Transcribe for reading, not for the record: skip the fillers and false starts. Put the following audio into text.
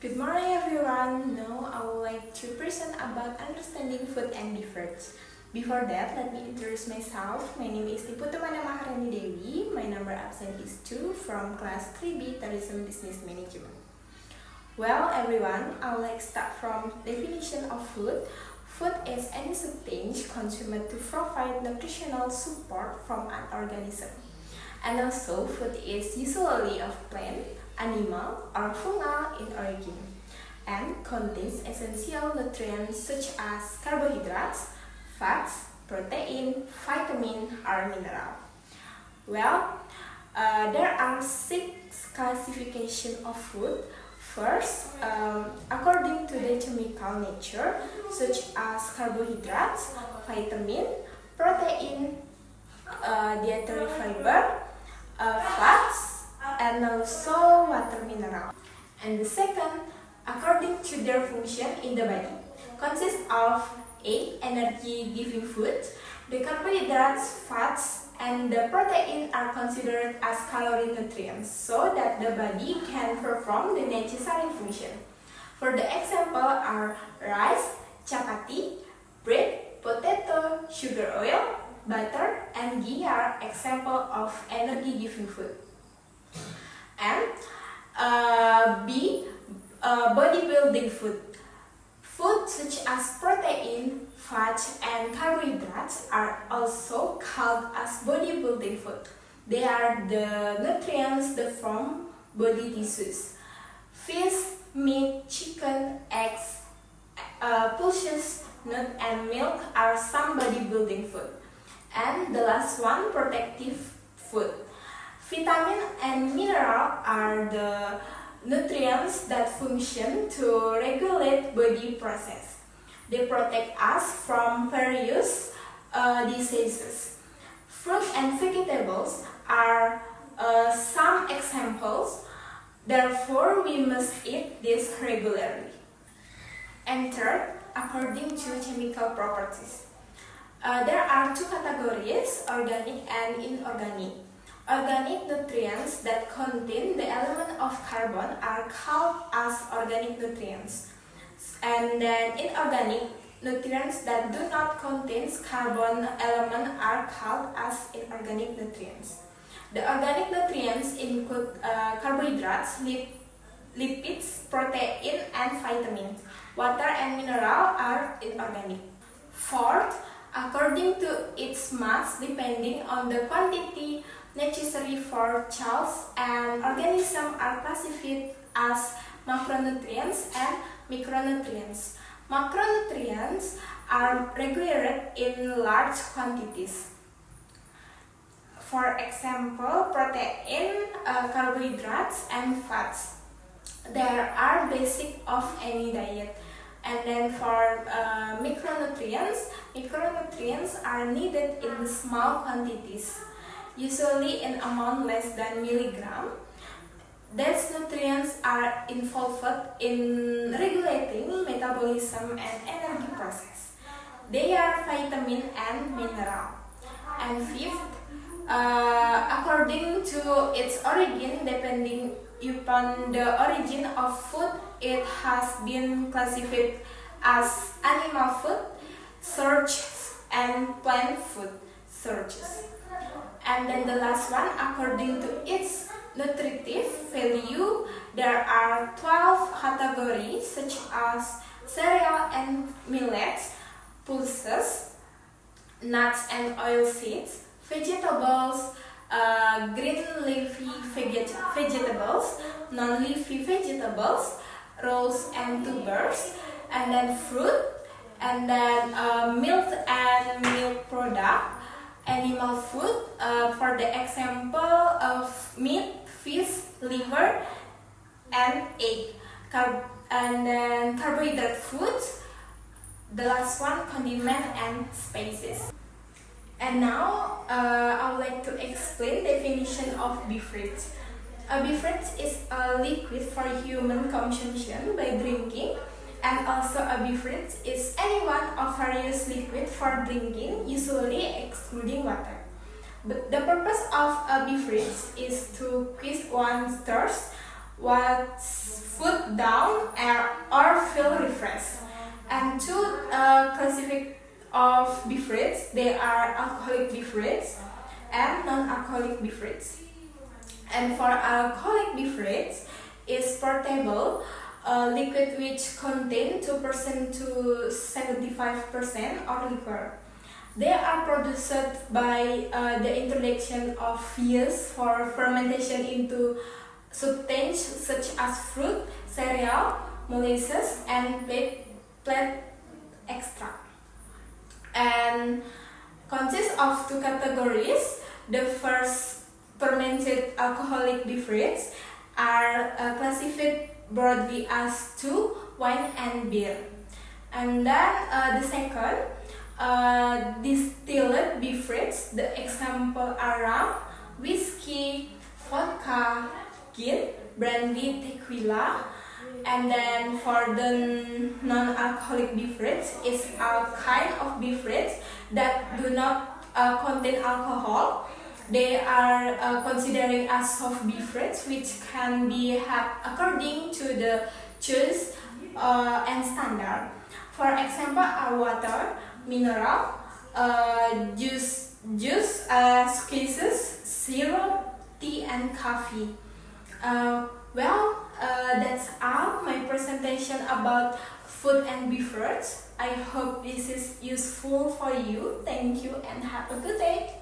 Good morning everyone. Now I would like to present about understanding food and beverages. Before that, let me introduce myself. My name is Tiputumana Maharani Dewi. My number absent is 2 from class 3B Tourism Business Management. Well everyone, I would like to start from definition of food. Food is any substance consumed to provide nutritional support from an organism. And also food is usually of plant, animal, or fungal in origin, and contains essential nutrients such as carbohydrates, fats, protein, vitamin, or mineral. Well, there are 6 classifications of food. First, according to the chemical nature, such as carbohydrates, vitamin, protein, dietary fiber, fats, and also water mineral. And the second, according to their function in the body, consists of 8 energy-giving foods. The carbohydrates, fats, and the protein are considered as calorie nutrients so that the body can perform the necessary function. For the example are rice, chapati, bread, potato, sugar oil, butter, and ghee are example of energy-giving food. And B, bodybuilding food. Food such as protein, fat, and carbohydrates are also called as bodybuilding food. They are the nutrients that form body tissues. Fish, meat, chicken, eggs, pulses, nuts, and milk are some bodybuilding food. And the last one, protective food. Vitamin and mineral are the nutrients that function to regulate body process. They protect us from various diseases. Fruit and vegetables are some examples. Therefore, we must eat this regularly. And third, according to chemical properties. There are 2 categories, organic and inorganic. Organic nutrients that contain the element of carbon are called as organic nutrients. And then inorganic nutrients that do not contain carbon element are called as inorganic nutrients. The organic nutrients include carbohydrates, lipids, protein, and vitamins. Water and mineral are inorganic. Fourth, according to its mass, depending on the quantity necessary for cells and organisms are classified as macronutrients and micronutrients. Macronutrients are regulated in large quantities. For example, protein, carbohydrates, and fats. They are basic of any diet. And then for micronutrients are needed in small quantities, usually in amount less than milligram. These nutrients are involved in regulating metabolism and energy process. They are vitamin and mineral. And fifth, according to its origin, depending upon the origin of food, it has been classified as animal food, sources, and plant food, sources. And then the last one, according to its nutritive value, there are 12 categories such as cereal and millets, pulses, nuts and oilseeds, vegetables, green leafy vegetables, non-leafy vegetables, roots and tubers, and then fruit, and then milk and milk product, animal food, for the example of meat, fish, liver, and egg. And then carbohydrate foods, the last one, condiment and spices. And now I would like to explain definition of beverage. A beverage is a liquid for human consumption by drinking, and also a beverage is any one of various liquid for drinking, usually excluding water. But the purpose of a beverage is to quench one's thirst, what's foot down or feel refreshed. And two classific of beverages, they are alcoholic beverages and non-alcoholic beverages. And for alcoholic beverage is portable, liquid which contain 2% to 75% or liquor. They are produced by the introduction of yeast for fermentation into substances such as fruit, cereal, molasses, and plant extract. And consists of two categories. The first, fermented alcoholic beverages, are classified broadly as two, wine and beer. And then the second, distilled beverage. The example are rum, whiskey, vodka, gin, brandy, tequila. And then for the non-alcoholic beverage is a kind of beverage that do not contain alcohol. They are considering as soft beverage which can be had according to the choice and standard. For example, are water, mineral, juice, squeezes, syrup, tea, and coffee. That's all my presentation about food and beverage. I hope this is useful for you. Thank you and have a good day.